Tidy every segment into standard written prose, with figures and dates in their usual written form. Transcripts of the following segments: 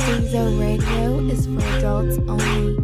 Stezo Radio is for adults only.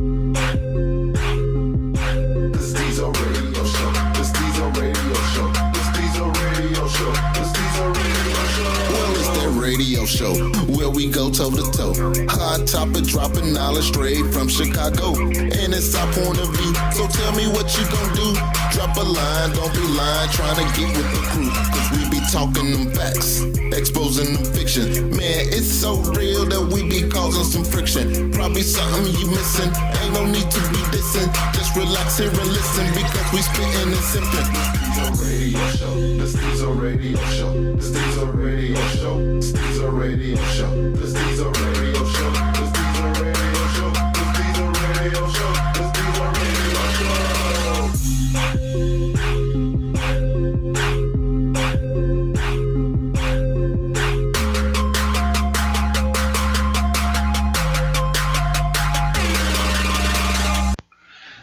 The Stezo Radio Show. The Stezo Radio Show. The Stezo Radio Show. The Stezo Radio Show. Well, it's that radio show where we go toe to toe. Hot topic, dropping knowledge straight from Chicago, and it's our point of view. So tell me what you gon' do. Drop a line, don't be lying, trying to get with the crew. Cause we be talking them facts, exposing them fiction. Man, it's so real that we be causing some friction. Probably something you missing, ain't no need to be dissing. Just relax here and listen, because we spitting and simping. The Stezo Radio Show. The Stezo Radio Show. The Stezo Radio Show. The Stezo Radio Show. The Stezo Radio Show. The Stezo Radio Show. The Stezo Radio Show.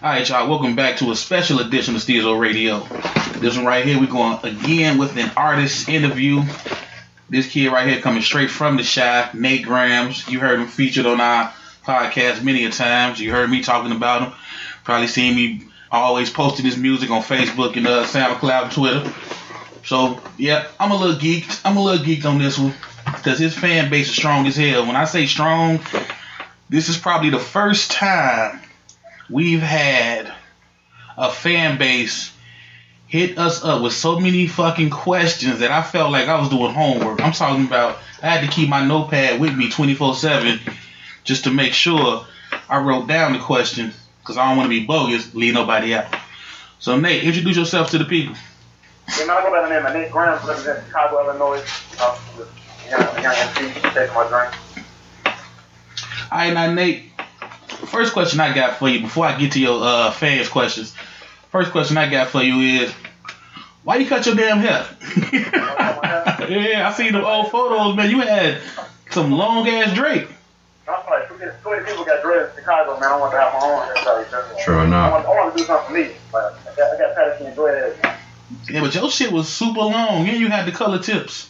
Alright, y'all, welcome back to a special edition of Stezo Radio. This one right here, we're going again with an artist interview. This kid right here coming straight from the Chi, Nate Gramz. You heard him featured on our podcast many a times. You heard me talking about him. Probably seen me always posting his music on Facebook and SoundCloud and Twitter. So, yeah, I'm a little geeked on this one, because his fan base is strong as hell. When I say strong, this is probably the first time we've had a fan base hit us up with so many fucking questions that I felt like I was doing homework. I'm talking about I had to keep my notepad with me 24/7 just to make sure I wrote down the question, because I don't want to be bogus, leave nobody out. So Nate, introduce yourself to the people. I go by the name of Nate Gramz, represent Chicago, Illinois. Young MC, taking my drink. Alright, now Nate, first question I got for you before I get to your fans questions. First question I got for you is, why you cut your damn hair? Yeah, I seen the old photos, man. You had some long ass drape. I'm like, too many people got dreads in Chicago, man. I want to have my own hairstyle. True enough. I want to do something for me. Like, I got Patterson dreads. Yeah, but your shit was super long. And you had the color tips.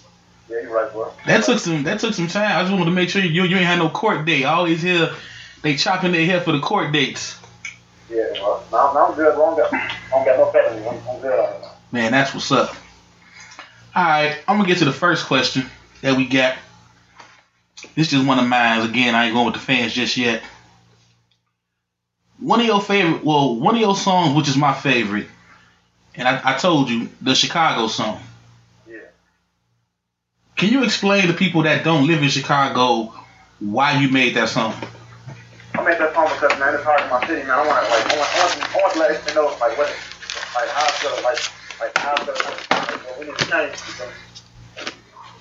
Yeah, you right, bro. That took some time. I just wanted to make sure you ain't had no court date. I always hear they chopping their hair for the court dates. Yeah, well, now I'm good. I don't got no feathers. I'm good on it. Man, that's what's up. Alright, I'm going to get to the first question that we got. This is just one of mine. Again, I ain't going with the fans just yet. One of your songs, which is my favorite, and I told you, the Chicago song. Yeah. Can you explain to people that don't live in Chicago why you made that song? I made that song because, man, it's hard in my city, man. I want to let everyone know, like, what, like, how I feel, like, how I feel, like, we need to change.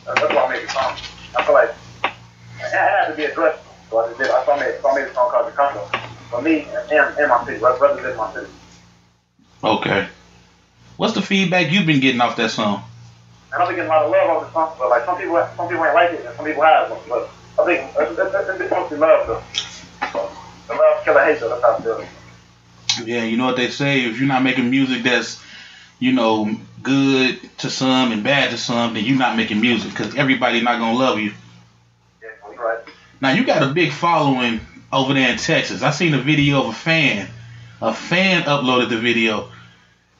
That's why I made the song. I feel like it had to be addressed, so I just did. So I made a song called Chicago for me and my city, represent my city. Okay. What's the feedback you've been getting off that song? And I've been getting a lot of love off the song, but like some people ain't like it, and some people have. But I think it's mostly love, though. The love kill the hate, so that's how I feel. Yeah, you know what they say, if you're not making music that's, you know, good to some and bad to some, then you're not making music, because everybody's not going to love you. Yeah, you're right. Now, you got a big following over there in Texas. I seen a video of a fan. A fan uploaded the video.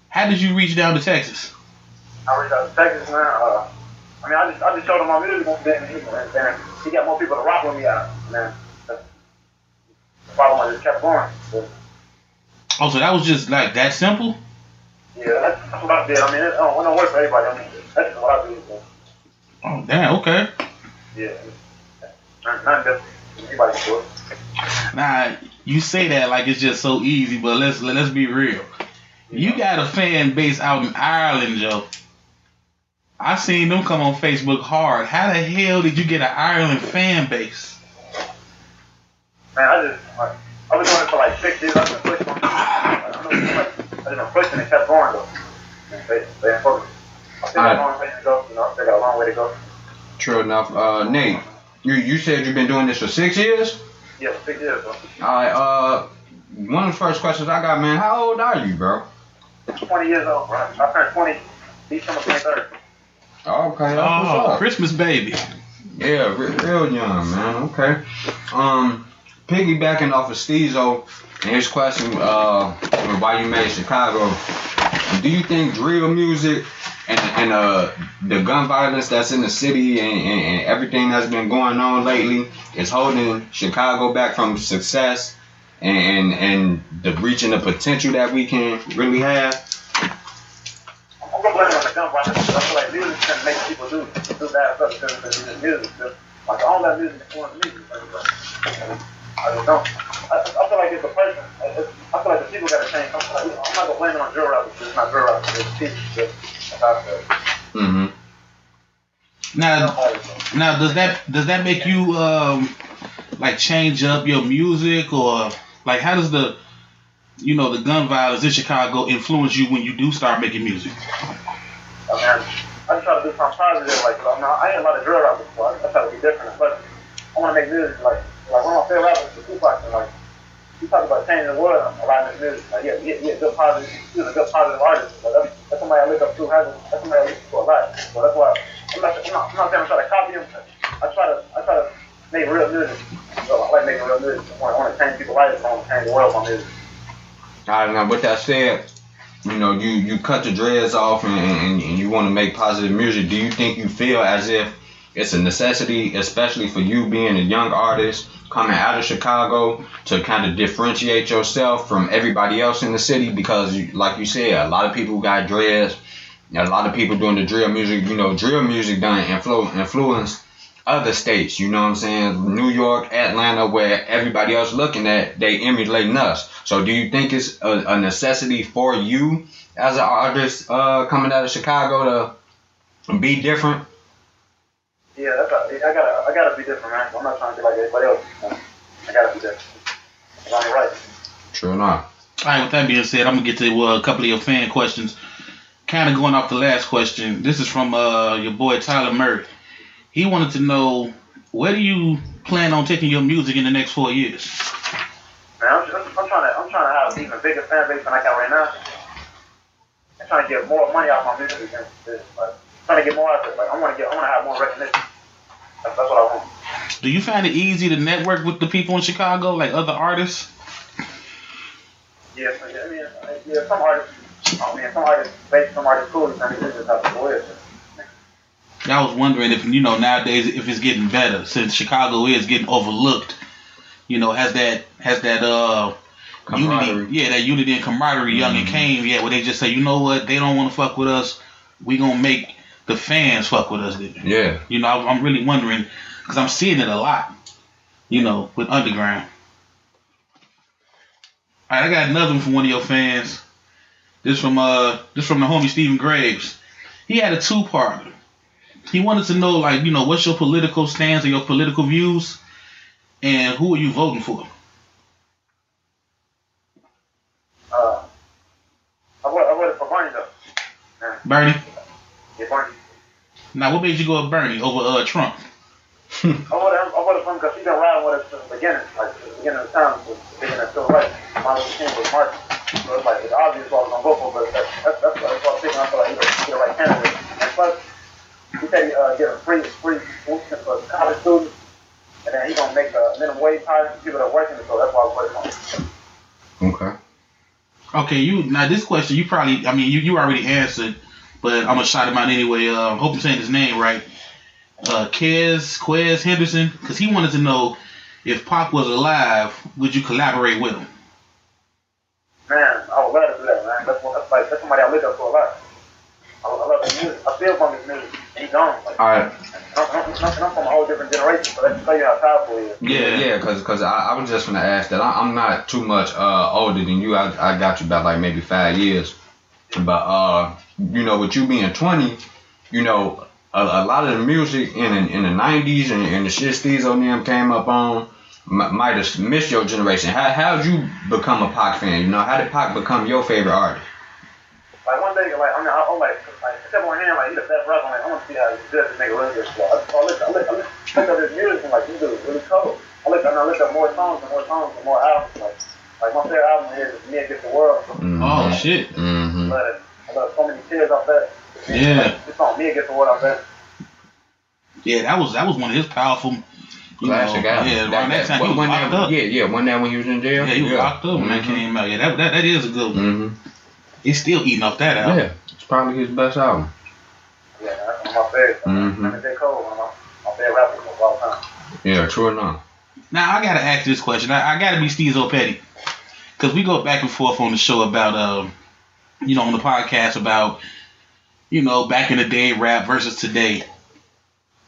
How did you reach down to Texas? I reached out to Texas, man. I just showed him my music, and he got more people to rock with me out, man. The following just kept going. Oh, so that was just like that simple? Yeah, that's what I did. I mean, it don't work for everybody. I mean, that's just what I do. So. Oh, damn, okay. Yeah. Not just anybody can do it. Now, you say that like it's just so easy, but let's be real. You got a fan base out in Ireland, Joe. I seen them come on Facebook hard. How the hell did you get an Ireland fan base? Man, I've been doing it for like 6 years. I've been pushing on it. I've been pushing and kept going though. They focused. I still got a long way to go. You know, I still got a long way to go. True enough. Nate, you said you've been doing this for 6 years? Yeah, for 6 years, bro. Alright, one of the first questions I got, man, how old are you, bro? 20 years old, bro. I turned 20 December 23rd. Okay, that's what's up. Christmas baby. Yeah, real young, man. Okay. Piggybacking off of Stezo and his question, why you made Chicago, do you think drill music and the gun violence that's in the city and everything that's been going on lately is holding Chicago back from success and the reaching the potential that we can really have? I'm gonna blame it on the gun violence. I feel like music can make people do bad stuff because of music. Like all that music influence music. I just don't. I feel like it's a person. I feel like the people gotta change. I'm not gonna blame it on drill rappers. It's not drill rappers. It's people. Mm-hmm. Now, does that make you like change up your music, or like how does the gun violence in Chicago influence you when you do start making music? I mean, I just try to do something positive. Like, I ain't a lot of drill rappers, so I try to be different. But I want to make music like one of my favorite rappers is Tupac, and like he talks about changing the world a lot in his music. Like, he a good positive, he's a good positive artist. But that's somebody I look up to. That's somebody I listen to a lot. So that's why I'm not saying I'm trying to copy him. I try to make real music. So I like making real music. I want to change people's lives. I want to change the world with my music. All right, now with that said, you cut the dreads off and you want to make positive music. Do you think you feel as if it's a necessity, especially for you being a young artist coming out of Chicago, to kind of differentiate yourself from everybody else in the city? Because, like you said, a lot of people got dreads, a lot of people doing the drill music. Drill music done influence other states, you know what I'm saying? New York, Atlanta, where everybody else looking at, they emulating us. So do you think it's a necessity for you as an artist coming out of Chicago to be different? Yeah, I gotta be different, man. I'm not trying to be like everybody else. I gotta be different. I'm right. True enough. All right, with that being said, I'm gonna get to a couple of your fan questions. Kind of going off the last question. This is from your boy Tyler Murray. He wanted to know, where do you plan on taking your music in the next 4 years? Man, I'm trying to have an even bigger fan base than I got right now. I'm trying to get more money out of my music than this. Like, trying to get more out of it. Like, I want to have more recognition. That's what I want. Do you find it easy to network with the people in Chicago, like other artists? Yeah, some artists fake, some artists cool, and it's just how people is. I was wondering if, nowadays, if it's getting better, since Chicago is getting overlooked, has that unity, that unity and camaraderie, Younggin came, where they just say, you know what, they don't want to fuck with us, we gonna make the fans fuck with us. Yeah. I'm really wondering, because I'm seeing it a lot, with underground. All right, I got another one from one of your fans. This from the homie Stephen Graves. He had a two-parter. He wanted to know, like, what's your political stance or your political views, and who are you voting for? I voted for Bernie, though. Yeah. Bernie? Yeah, Bernie. Now, what made you go with Bernie over Trump? I voted for him because he's been riding with us since the beginning. Like, since the beginning of the time, since the beginning of civil rights. Martin Luther King was marching. So it's like, it's obvious what I was going to vote for, but that's what I was thinking. I feel like he's the right candidate. And plus, he said he get a free boosters for college students, and then he's going to make the minimum wage higher for people that are working, so that's why I voted for him. Okay. Now this question, you already answered, but I'm going to shout him out anyway. Hope I'm saying his name right. Quez Henderson, because he wanted to know, if Pac was alive, would you collaborate with him? Man, I would love to do that, man. That's somebody I look up to a lot. I love his music. I feel from his music. He's gone. Like, all right. I'm from a whole different generation, so that tell you how powerful he is. Yeah, because I was just going to ask that. I'm not too much older than you. I got you about like maybe 5 years. But, with you being 20, a lot of the music in the 90s and the shit Stezo and them came up on might have missed your generation. How'd you become a Pac fan? How did Pac become your favorite artist? Like one day, except on him, like he's the best rapper. I want to see how he's good to make a really good song. I looked up his music and like this dude is really cold. I looked up more songs and more albums. Like my favorite album is Me Against the World. Mm-hmm. Oh shit. Mm-hmm. I love so many tears off that. Yeah. This song Me Against the World off that. Yeah, that was one of his powerful. Classic album. Yeah, around that time he was locked up. One night when he was in jail. Yeah, he was locked up when that came out. Yeah, that is a good one. Mm-hmm. He's still eating off that album. Yeah, it's probably his best album. Yeah, that's my favorite. Mm-hmm. J. Cole, my favorite rapper of all time. Yeah, true enough. Now I gotta ask this question. I gotta be Stezo Petty, because we go back and forth on the show about on the podcast about back in the day rap versus today.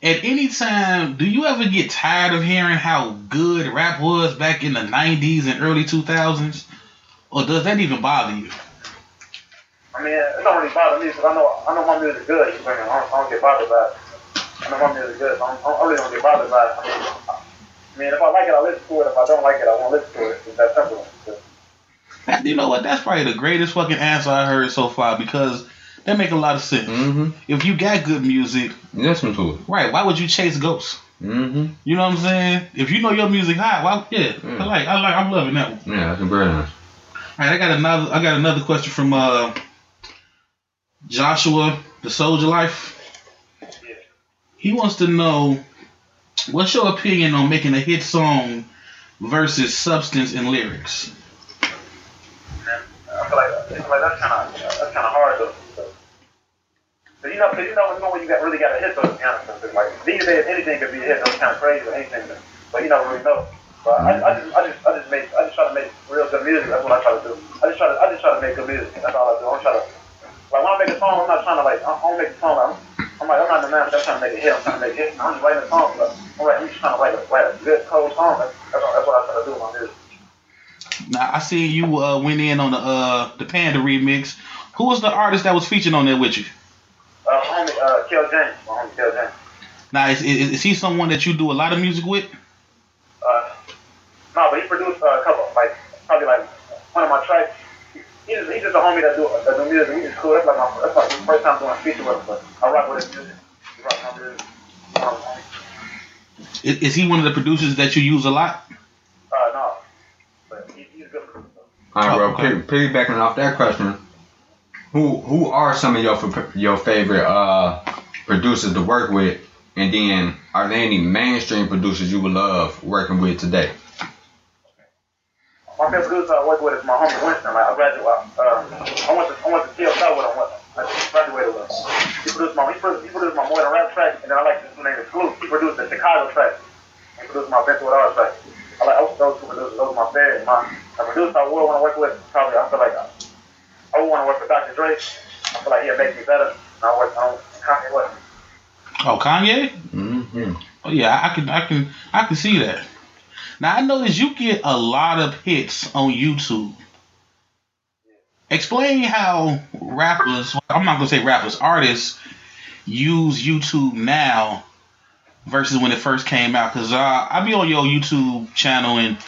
At any time, do you ever get tired of hearing how good rap was back in the 90s and early 2000s? Or does that even bother you? I mean, it don't really bother me because I know my music good. I don't get bothered by it. I know my music good, so I really don't get bothered by it. I mean, if I like it, I listen to it. If I don't like it, I won't listen to it. It's that simple. You know what? That's probably the greatest fucking answer I heard so far, because that make a lot of sense. Mm-hmm. If you got good music, listen to it. Right? Why would you chase ghosts? Mm-hmm. You know what I'm saying? If you know your music hot, well, yeah. I'm loving that one. Yeah, that's a great answer. All right, I got another question from Joshua, the Soldier Life. Yeah. He wants to know, what's your opinion on making a hit song versus substance and lyrics? I feel like that's kind of hard to. Cause you know when you really got a hit, so to be honest, like these days anything could be a hit. That's kind of crazy or anything, but you don't really know. But I just try to make real good music. That's what I try to do. I just try to make good music. That's all I do. I'm trying to when I make a song, I'm not trying to I don't make a song. I'm not the man that's trying to make a hit. I'm trying to make a hit. I'm just writing a song, but I'm just trying to write a good cold song. That's what I try to do with my music. Now I see you went in on the Panda remix. Who was the artist that was featured on there with you? My homie Kel James. Now is he someone that you do a lot of music with? No, but he produced a couple, probably one of my tracks. He's just a homie that do music. He's just cool. That's like the first time doing a feature with him. But I rock with his music. He rock my music. Is he one of the producers that you use a lot? No, but he's good. All right, bro. Okay. Piggybacking off that question, who are some of your favorite producers to work with, and then are there any mainstream producers you would love working with today? My favorite producer I work with is my homie Winston. I graduated. I went to TFL with him. I graduated with him. He produced my More Than Rap track, and then I like this one named Exclusive. He produced the Chicago track. He produced my Benton with R track. I like those two producers. Those are my favorites. The producer I would want to work with, probably I feel like I would want to work with Dr. Dre. I feel like he'll make me better. I work on Kanye West. Oh, Kanye? Mm-hmm. Oh yeah, I can see that. Now I notice you get a lot of hits on YouTube. Explain how rappers, I'm not gonna say rappers, artists use YouTube now versus when it first came out. Cause I be on your YouTube channel, and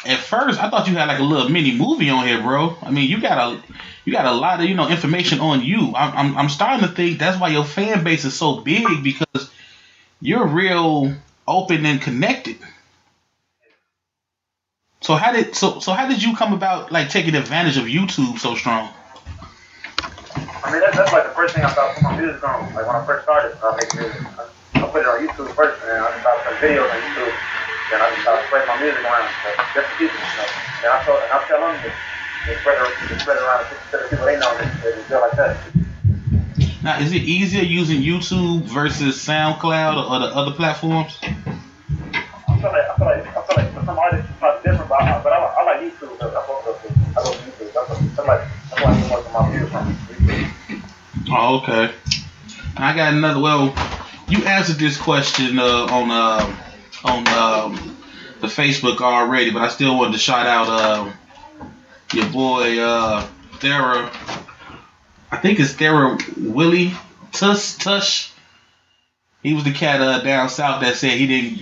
at first I thought you had like a little mini movie on here, bro. I mean, you got a lot of information on you. I'm starting to think that's why your fan base is so big, because you're real open and connected. So how did you come about taking advantage of YouTube so strong? I mean, that's like the first thing I thought put my music on. Like when I first started making music, I put it on YouTube first, and I just started putting videos on YouTube. Then I just started spreading my music around to different people. And I tell them to spread it around to the people they know that feel like that. Now, is it easier using YouTube versus SoundCloud or the other platforms? I feel like for some artists it's probably different, but I like YouTube. I go to YouTube. That's why I do most of my views from YouTube. Oh, okay. I got another. Well, you answered this question on the Facebook already, but I still wanted to shout out your boy Thera. I think it's Thera Willie Tush. He was the cat down south that said he didn't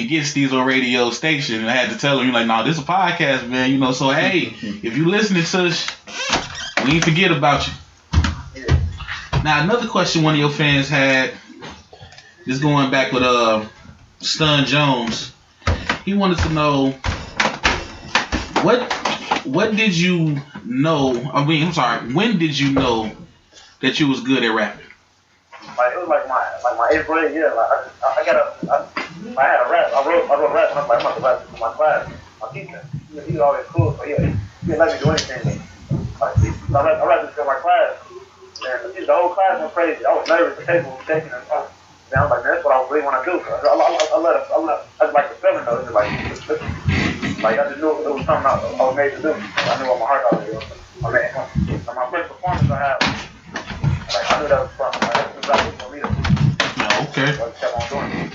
get Stezo Radio station, and I had to tell him, nah, this is a podcast, man. So hey, if you listening, Tush, we ain't forget about you. Now another question one of your fans had is going back with Stun Jones. He wanted to know what did you know? When did you know that you was good at rapping? it was like my 8th grade year. Like I had a rap. I wrote rap, and I was like, I'm about to rap for my class. My teacher, he was always cool, so he didn't let me do anything. Like, I rapped this for my class, and the whole class went crazy. I was nervous. The table was shaking and stuff. And I was like, man, that's what I really want to do. I just like the feeling though. It's like I just knew it was something I was made to do. I knew what my heart was. I mean, my first performance I had, like I knew that was fun. Like, that was for me to do. Oh, okay. So I just kept on doing it.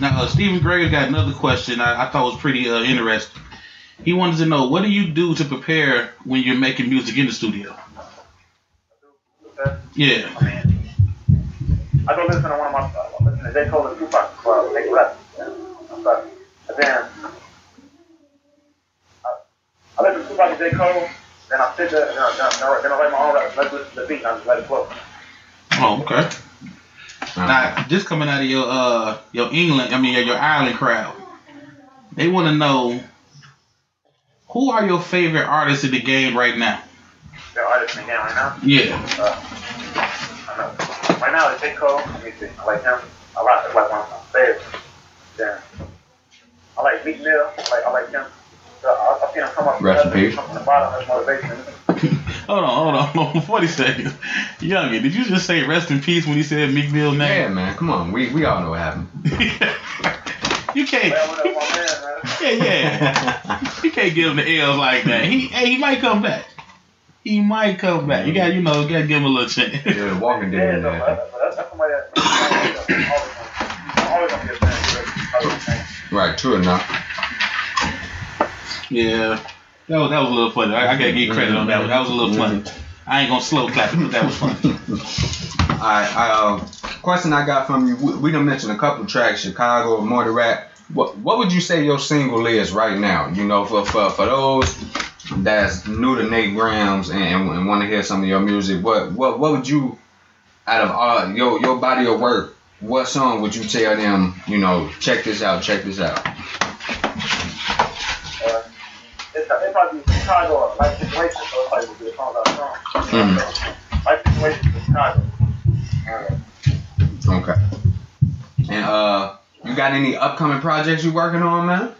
Now, Stephen Gray got another question I thought was pretty interesting. He wanted to know, what do you do to prepare when you're making music in the studio? Yeah. I mean, I go listen to one of my listen to J. Cole and Tupac before I make a rap. And then I listen to Tupac and J. Cole, then I sit there and then I write my own rap. Let's listen to the beat and I just let it flow. Oh, okay. Now, just coming out of your Ireland crowd, they want to know, who are your favorite artists in the game right now? Favorite artists in the game right now? Yeah. I know. Right now it's J. Cole. Let me see. I like him a lot. It's like one of my favorites. Then I like Meek Mill. I like him. I've seen him come up from the bottom. That's motivation. Hold on. 40 seconds. Younggin, did you just say rest in peace when you said Meek Mill's name? Yeah, man. Come on. We all know what happened. You can't. Yeah. You can't give him the L's like that. He might come back. He might come back. You gotta give him a little chance. Yeah, Walking Dead. That's somebody that's always gonna be a fan. Right, true enough. Yeah. That was a little funny. I gotta give you credit on that one. That was a little funny. I ain't gonna slow clap it, but that was funny. Alright, question I got from you. We done mentioned a couple tracks, Chicago, More to Rap. What would you say your single is right now? You know, for those that's new to Nate Gramz and want to hear some of your music, what would you, out of all your body of work, what song would you tell them, you know, check this out? It's probably Chicago, Life Situation, so it's like a song about a song. Life Situation is Chicago. Okay. And you got any upcoming projects you working on, man?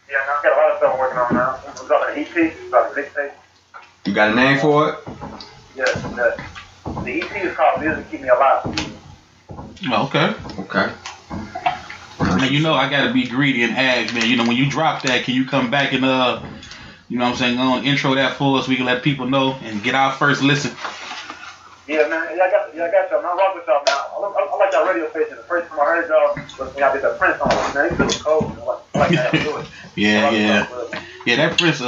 Yeah, I've got a lot of stuff I'm working on now. We're talking EP, we're talking mixtape. You got a name for it? Yeah, the EP is called Music Keep Me Alive. Oh, okay. Now, you know I gotta be greedy and ask, man. You know, when you drop that, can you come back and you know what I'm saying, go and intro that for us? We can let people know and get our first listen. Yeah, man. I got y'all. Man, I rock with y'all now. I like y'all radio station. The first time I heard y'all was when y'all did the Prince on. Man, it was cold. I like how y'all do it. Yeah. That Prince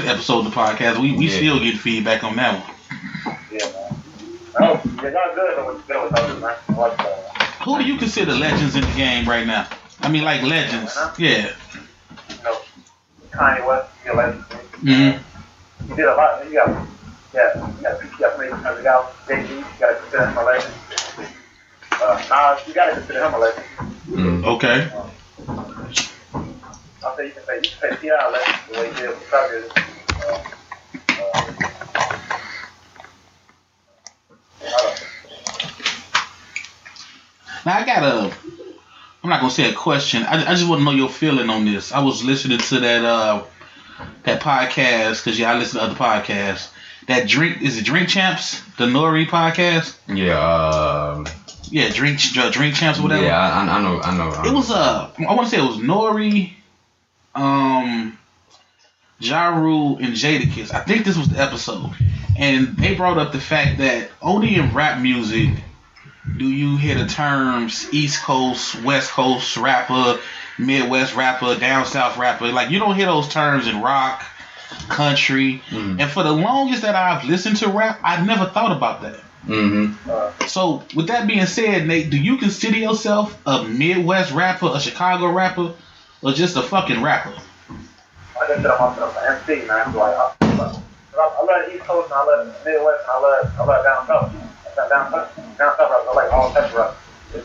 episode of the podcast, we still get feedback on that one. Yeah, man. Oh, yeah, y'all good at what you're doing, man. Who do you consider legends in the game right now? I mean, like legends. Yeah. You know, Kanye West, he's a legend. Mm-hmm. He did a lot. You got many kinds of guys. Jay-Z, you gotta consider him a legend. Nas, you gotta consider him a legend. Okay. I'll say you can say T.I. a legend the way he did with Truckers. Now I'm not gonna say a question. I just want to know your feeling on this. I was listening to that podcast because I listen to other podcasts. That Drink Champs, the Nori podcast? Yeah. Yeah, Drink Champs or whatever. Yeah, I know. It was I want to say it was Nori, Ja Rule, and Jadakiss. I think this was the episode, and they brought up the fact that only in rap music do you hear the terms East Coast, West Coast rapper, Midwest rapper, down South rapper. Like, you don't hear those terms in rock, country. And for the longest that I've listened to rap, I never thought about that. So, with that being said, Nate, do you consider yourself a Midwest rapper, a Chicago rapper, or just a fucking rapper? I consider myself an MC, man. Like, I love the East Coast, and I love the Midwest, and I love down South. Down South rap, I like all types of rap.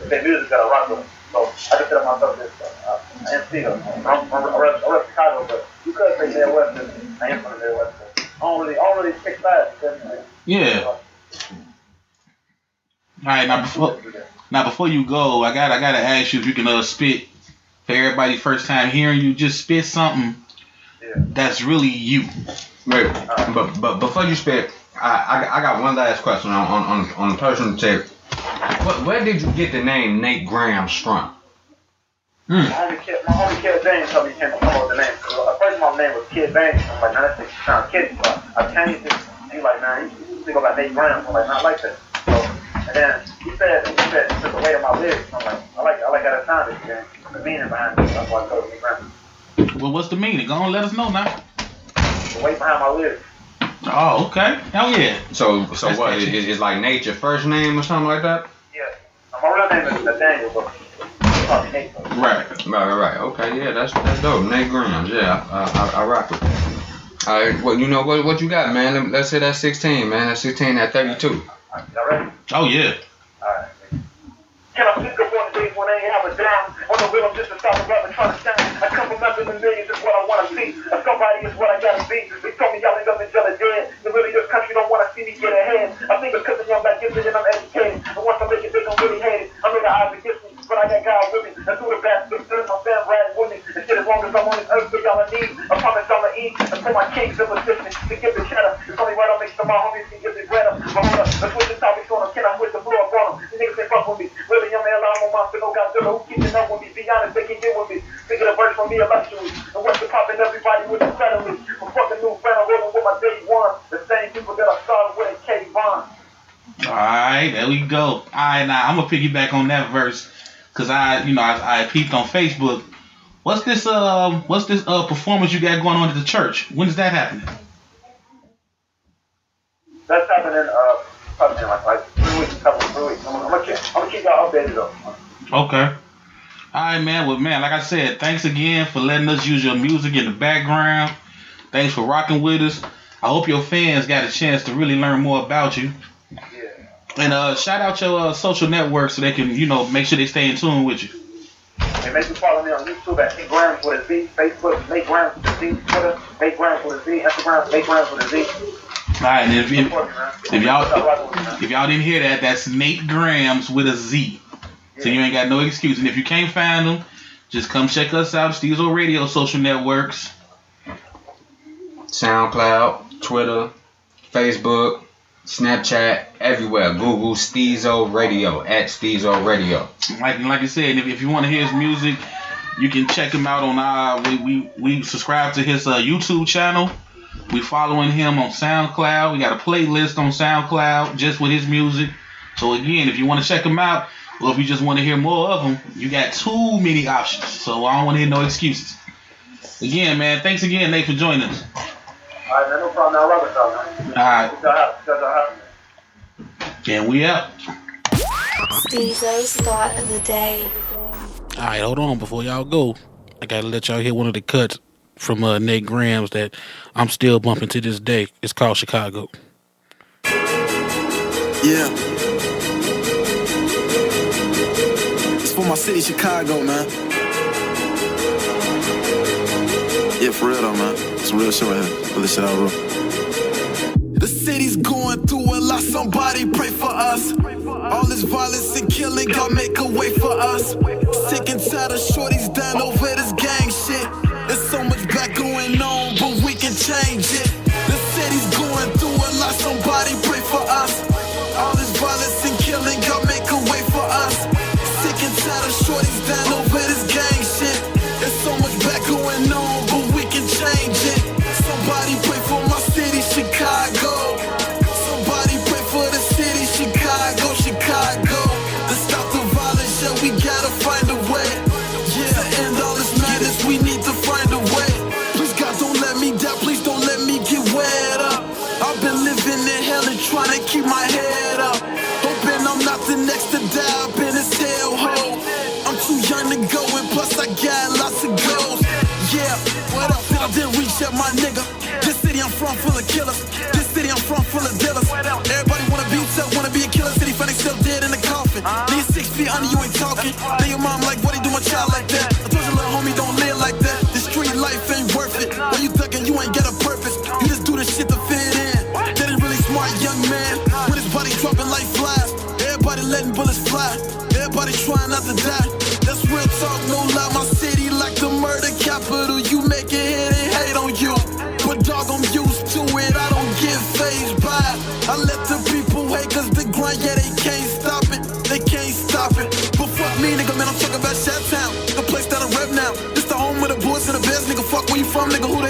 Their music got a rock with it. So I consider myself an MC though. I rep Chicago, but you could say Midwest, because I am from the Midwest. I don't really pick sides. Yeah. Alright, now Now before you go, I gotta ask you if you can spit for everybody first time hearing you. Just spit something that's really you. Wait, but before you spit, I got one last question on the personal tip. Where did you get the name Nate Gramz from? My homie Kid James told me he came up with the name. First my name was Kid James. I'm like, nah, that thing sounds kiddie. So I changed it. He like, nah, you think about Nate Gramz. I'm like, nah, I like that. So, and then he said it's the way of my lyrics. I'm like, I like how that sounded. Again. The meaning behind it. That's why I told Nate Gramz. Well, what's the meaning? Go on, let us know now. The way behind my lyrics. Oh, okay. Hell yeah. So what? Is like Nate your first name or something like that? Yeah. My real name is Nathaniel, but call me Nate. Right. Okay, yeah, that's dope. Nate Gramz, yeah, I rock with that. All right, well, you know what you got, man? Let's say that's 16, man. That's 16 at 32. Y'all ready? Oh yeah. Alright. Can I speak up on the days when I ain't have a dime? On the wheel, I'm just a stop and rap and try to shine. I come from nothing to millions, is what I want to see. Somebody is what I gotta be. They told me y'all ain't nothing till dead. The really this country don't want to see me get ahead. I think it's because I'm back gifted and I'm educated. And once I make it, they don't really hate it. I know the odds against me, but I got God with me. And through the bad things, my fam riding with me. And shit, as long as I'm on this earth, so y'all need. I promise I'ma eat. And put my kings in position to give the cheddar. It's only right I'll make sure my homies can give the bread up. But hold up, let's switch the topics on them. Can I with the blow up on them? These niggas ain't fuck with me. Really, I'm I'm on monster, no Godzilla. Who keeping up with me? Be honest, they can get with me. Thinking a verse from me, a luxury. And what's the poppin', everybody with the federally. I'm fucking new friend, I'm rolling with my day one. The same people that I started with at K Vaughn. Alright, there we go. Alright, now I'm gonna piggyback on that verse. Cause I peeped on Facebook. What's this performance you got going on at the church? When is that happening? That's happening probably in like 3 weeks, couple of 3 weeks. I'm gonna keep y'all updated though. Okay. Alright, man. Well, man, like I said, thanks again for letting us use your music in the background. Thanks for rocking with us. I hope your fans got a chance to really learn more about you. Yeah. And shout out your social networks so they can, make sure they stay in tune with you. And make sure you follow me on YouTube at Nate Gramz with a Z, Facebook, Nate Gramz with a Z, Twitter, Nate Gramz with a Z, Instagram, Nate Gramz with a Z. Alright, and if y'all didn't hear that, that's Nate Gramz with a Z. So you ain't got no excuse. And if you can't find them, just come check us out, Stezo Radio social networks. SoundCloud, Twitter, Facebook, Snapchat, everywhere. Google Stezo Radio at Stezo Radio. Like I said, if you want to hear his music, you can check him out on we subscribe to his YouTube channel. We following him on SoundCloud. We got a playlist on SoundCloud just with his music. So again, if you want to check him out, or if you just want to hear more of him, you got too many options. So I don't want to hear no excuses. Again, man, thanks again, Nate, for joining us. All right, man, no problem. I love it, though, man. All right. And we out. Stezo's thought of the day. All right, hold on before y'all go. I gotta let y'all hear one of the cuts from Nate Gramz that I'm still bumping to this day. It's called Chicago. Yeah. It's for my city, Chicago, man. Yeah, for real though, man. It's real shit right here. Put this shit out real. The city's going through a lot, somebody pray for us. All this violence and killing, God make a way for us. Sick and tired of shorties down over this gang shit. There's so much bad going on, but we can change it. The city's going through a lot, somebody pray for us. All this violence and killing, God make a way for us. Sick and tired of shorties down over this gang shit. There's so much bad going on, but we can change it. Somebody pray for my city, Chicago. Somebody pray for the city, Chicago, Chicago. To stop the violence, yeah, we gotta find a way. Yeah, to end all this madness, we need to find a way. Please God, don't let me die, please don't let me get wet up. I've been living in hell and trying to keep my head up. Hoping I'm not the next to die up in this hellhole. I'm too young to go and plus I got lots of goals. Yeah, what up? I didn't reach out, my nigga. This city I'm from full of killers. This city I'm from full of dealers. Everybody wanna be tough, wanna be a killer. City find still dead in the coffin. Nigga 6 feet under, you ain't talking. Then your mom like, what he do my child like that? I told you little homie don't live like that. This street life ain't worth it. When you thuggin', you ain't got a purpose. You just do the shit to fit in. That ain't really smart, young man. With his body dropping like flies. Everybody letting bullets multiply. Everybody trying not to die. That's real talk, no lie. My city like the murder capital. You make it hit, they hate on you. But dog, I'm used to it. I don't get fazed by it. I let the people hate cause the grind, yeah, they can't stop it. They can't stop it. But fuck me, man, I'm talking about Shot Town, the place that I rep now. This the home of the boys and the best, nigga. Fuck where you from, nigga. Who the